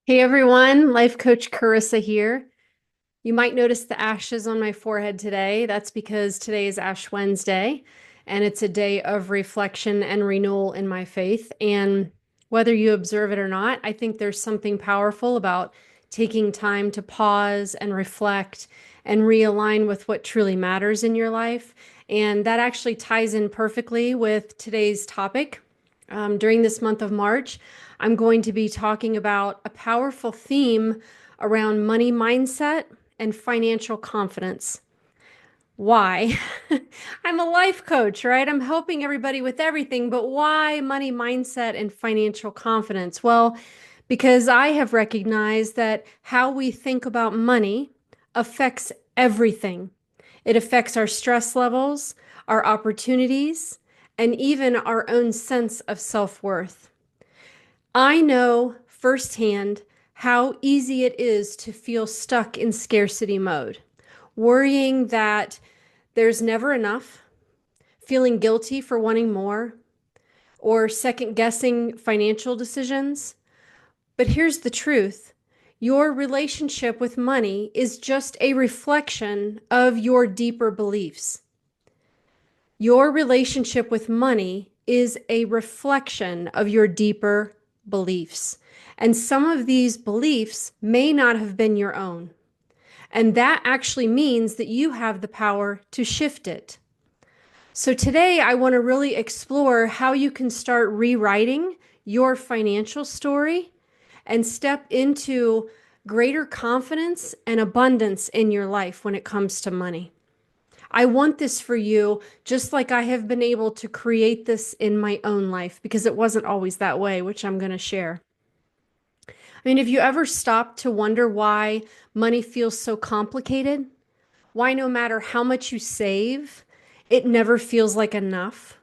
Hey everyone, Life Coach Carissa here. You might notice the ashes on my forehead today. That's because today is Ash Wednesday, and it's a day of reflection and renewal in my faith. And whether you observe it or not, I think there's something powerful about taking time to pause and reflect and realign with what truly matters in your life. And that actually ties in perfectly with today's topic. During this month of March, I'm going to be talking about a powerful theme around money mindset and financial confidence. Why? I'm a life coach, right? I'm helping everybody with everything, but why money mindset and financial confidence? Well, because I have recognized that how we think about money affects everything. It affects our stress levels, our opportunities, and even our own sense of self-worth. I know firsthand how easy it is to feel stuck in scarcity mode, worrying that there's never enough, feeling guilty for wanting more, or second guessing financial decisions. But here's the truth. Your relationship with money is just a reflection of your deeper beliefs. Your relationship with money is a reflection of your deeper beliefs. And some of these beliefs may not have been your own. And that actually means that you have the power to shift it. So today, I want to really explore how you can start rewriting your financial story and step into greater confidence and abundance in your life when it comes to money. I want this for you, just like I have been able to create this in my own life because it wasn't always that way, which I'm going to share. I mean, have you ever stopped to wonder why money feels so complicated? Why no matter how much you save, it never feels like enough?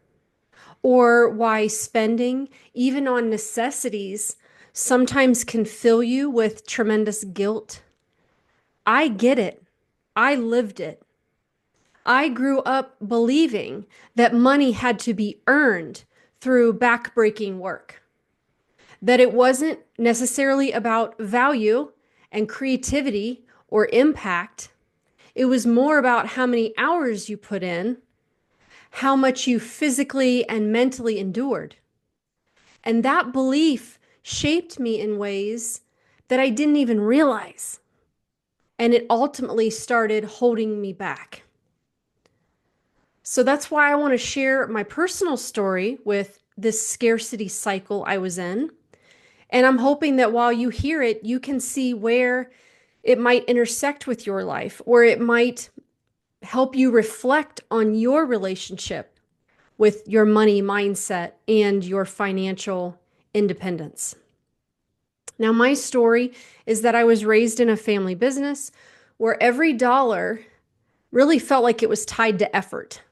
Or why spending, even on necessities, sometimes can fill you with tremendous guilt? I get it. I lived it. I grew up believing that money had to be earned through backbreaking work, that it wasn't necessarily about value and creativity or impact. It was more about how many hours you put in, how much you physically and mentally endured. And that belief shaped me in ways that I didn't even realize. And it ultimately started holding me back. So that's why I want to share my personal story with this scarcity cycle I was in. And I'm hoping that while you hear it, you can see where it might intersect with your life, or it might help you reflect on your relationship with your money mindset and your financial independence. Now, my story is that I was raised in a family business where every dollar really felt like it was tied to effort.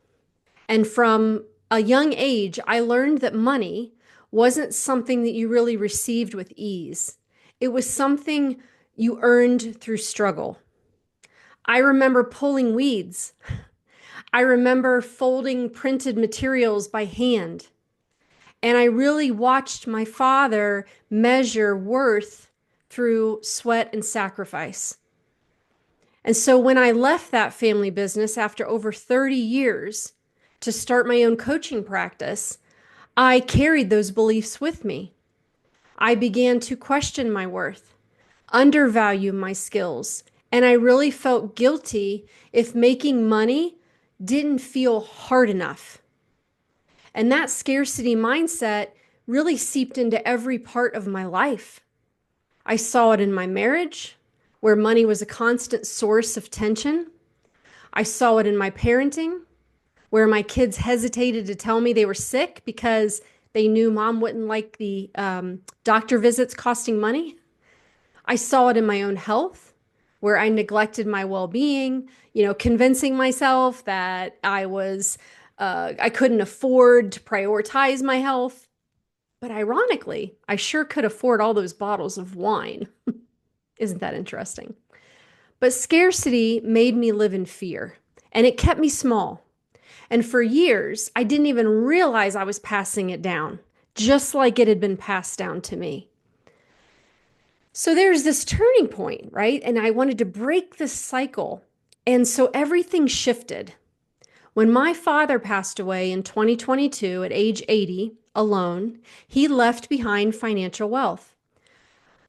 And from a young age, I learned that money wasn't something that you really received with ease. It was something you earned through struggle. I remember pulling weeds. I remember folding printed materials by hand. And I really watched my father measure worth through sweat and sacrifice. And so when I left that family business after over 30 years to start my own coaching practice, I carried those beliefs with me. I began to question my worth, undervalue my skills, and I really felt guilty if making money didn't feel hard enough. And that scarcity mindset really seeped into every part of my life. I saw it in my marriage, where money was a constant source of tension. I saw it in my parenting, where my kids hesitated to tell me they were sick because they knew mom wouldn't like the doctor visits costing money. I saw it in my own health, where I neglected my well-being, convincing myself that I couldn't afford to prioritize my health. But ironically, I sure could afford all those bottles of wine. Isn't that interesting? But scarcity made me live in fear, and it kept me small. And for years, I didn't even realize I was passing it down, just like it had been passed down to me. So there's this turning point, right? And I wanted to break this cycle. And so everything shifted. When my father passed away in 2022 at age 80 alone, he left behind financial wealth,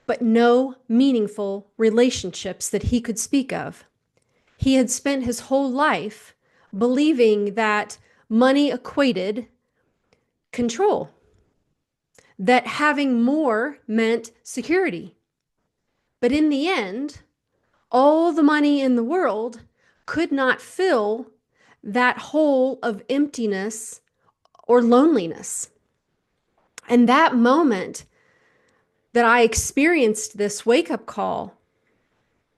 but no meaningful relationships that he could speak of. He had spent his whole life believing that money equated control, that having more meant security. But in the end, all the money in the world could not fill that hole of emptiness or loneliness. And that moment that I experienced this wake up call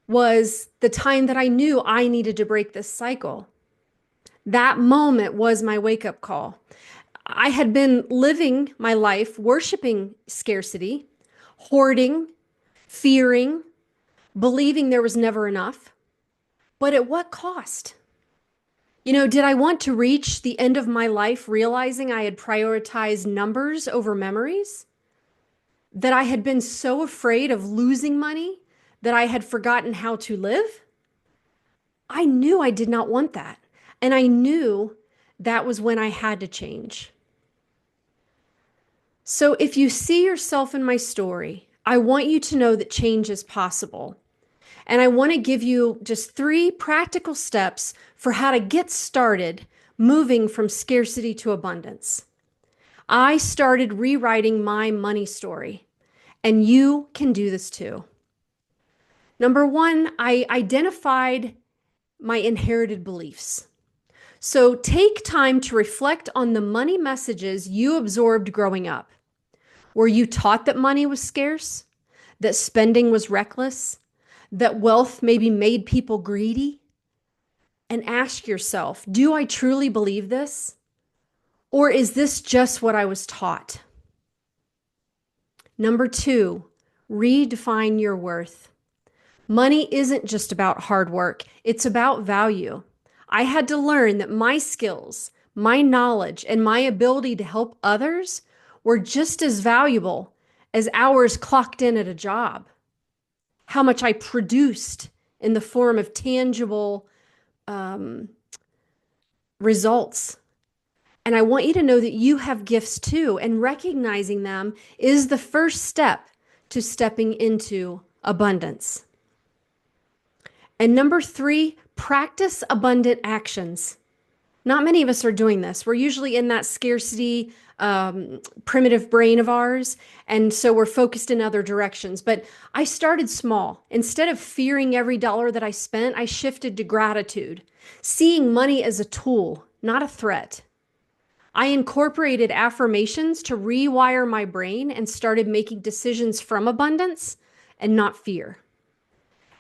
was the time that I knew I needed to break this cycle. That moment was my wake up call. I had been living my life worshiping scarcity, hoarding, fearing, believing there was never enough. But at what cost? Did I want to reach the end of my life realizing I had prioritized numbers over memories? That I had been so afraid of losing money that I had forgotten how to live? I knew I did not want that. And I knew that was when I had to change. So if you see yourself in my story, I want you to know that change is possible. And I want to give you just 3 practical steps for how to get started moving from scarcity to abundance. I started rewriting my money story, and you can do this too. Number 1, I identified my inherited beliefs. So take time to reflect on the money messages you absorbed growing up. Were you taught that money was scarce? That spending was reckless? That wealth maybe made people greedy? And ask yourself, do I truly believe this? Or is this just what I was taught? Number 2, redefine your worth. Money isn't just about hard work, it's about value. I had to learn that my skills, my knowledge, and my ability to help others were just as valuable as hours clocked in at a job. How much I produced in the form of tangible results. And I want you to know that you have gifts too, and recognizing them is the first step to stepping into abundance. And number 3, practice abundant actions. Not many of us are doing this. We're usually in that scarcity, primitive brain of ours. And so we're focused in other directions. But I started small. Instead of fearing every dollar that I spent, I shifted to gratitude, seeing money as a tool, not a threat. I incorporated affirmations to rewire my brain and started making decisions from abundance and not fear.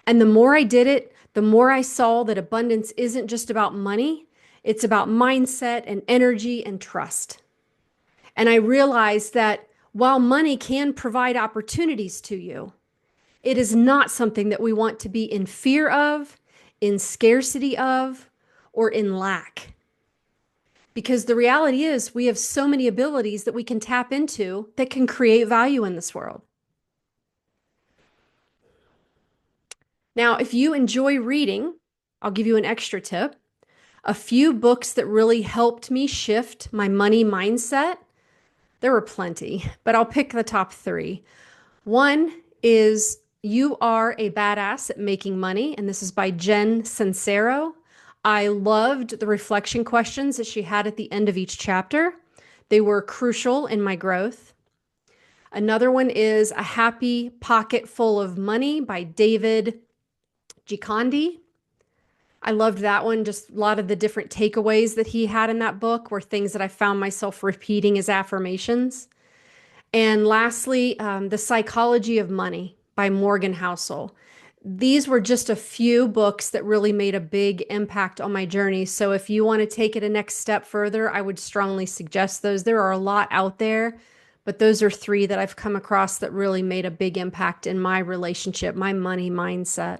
And the more I did it, the more I saw that abundance isn't just about money, it's about mindset and energy and trust. And I realized that while money can provide opportunities to you, it is not something that we want to be in fear of, in scarcity of, or in lack. Because the reality is we have so many abilities that we can tap into that can create value in this world. Now, if you enjoy reading, I'll give you an extra tip. A few books that really helped me shift my money mindset. There were plenty, but I'll pick the top 3. One is You Are a Badass at Making Money, and this is by Jen Sincero. I loved the reflection questions that she had at the end of each chapter. They were crucial in my growth. Another one is A Happy Pocket Full of Money by David Gikandi. I loved that one. Just a lot of the different takeaways that he had in that book were things that I found myself repeating as affirmations. And lastly, The Psychology of Money by Morgan Housel. These were just a few books that really made a big impact on my journey. So if you want to take it a next step further, I would strongly suggest those. There are a lot out there, but those are 3 that I've come across that really made a big impact in my relationship, my money mindset.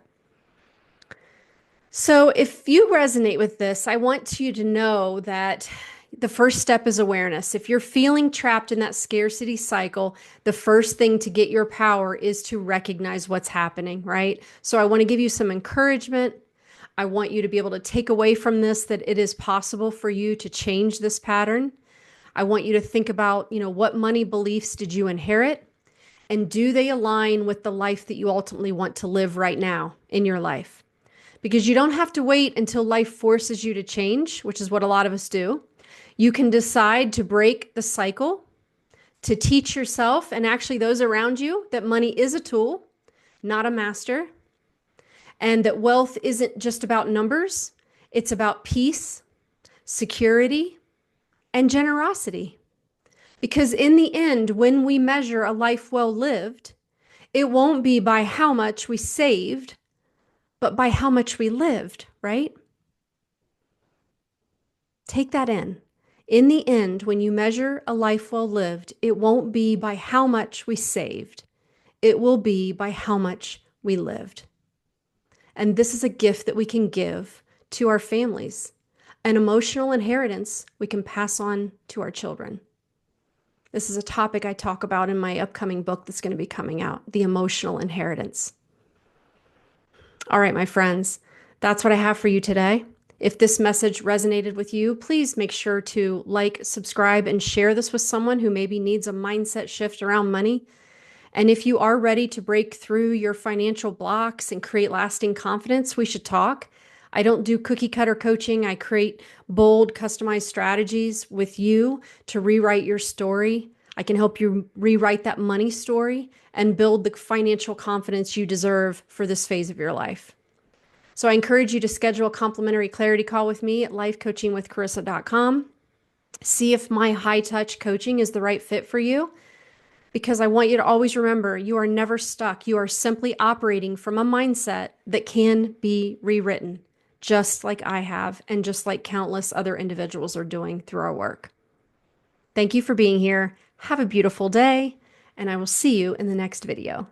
So if you resonate with this, I want you to know that The first step is awareness. If you're feeling trapped in that scarcity cycle, the first thing to get your power is to recognize what's happening, right? So I want to give you some encouragement. I want you to be able to take away from this that it is possible for you to change this pattern. I want you to think about, what money beliefs did you inherit? And do they align with the life that you ultimately want to live right now in your life? Because you don't have to wait until life forces you to change, which is what a lot of us do. You can decide to break the cycle, to teach yourself and actually those around you that money is a tool, not a master, and that wealth isn't just about numbers. It's about peace, security, and generosity. Because in the end, when we measure a life well lived, it won't be by how much we saved, but by how much we lived, right? Take that in. In the end, when you measure a life well lived, it won't be by how much we saved. It will be by how much we lived. And this is a gift that we can give to our families, an emotional inheritance we can pass on to our children. This is a topic I talk about in my upcoming book that's going to be coming out, The Emotional Inheritance. All right, my friends, that's what I have for you today. If this message resonated with you, please make sure to like, subscribe, and share this with someone who maybe needs a mindset shift around money. And if you are ready to break through your financial blocks and create lasting confidence, we should talk. I don't do cookie cutter coaching. I create bold, customized strategies with you to rewrite your story. I can help you rewrite that money story and build the financial confidence you deserve for this phase of your life. So I encourage you to schedule a complimentary clarity call with me at lifecoachingwithcarissa.com. See if my high-touch coaching is the right fit for you, because I want you to always remember you are never stuck. You are simply operating from a mindset that can be rewritten, just like I have and just like countless other individuals are doing through our work. Thank you for being here. Have a beautiful day, and I will see you in the next video.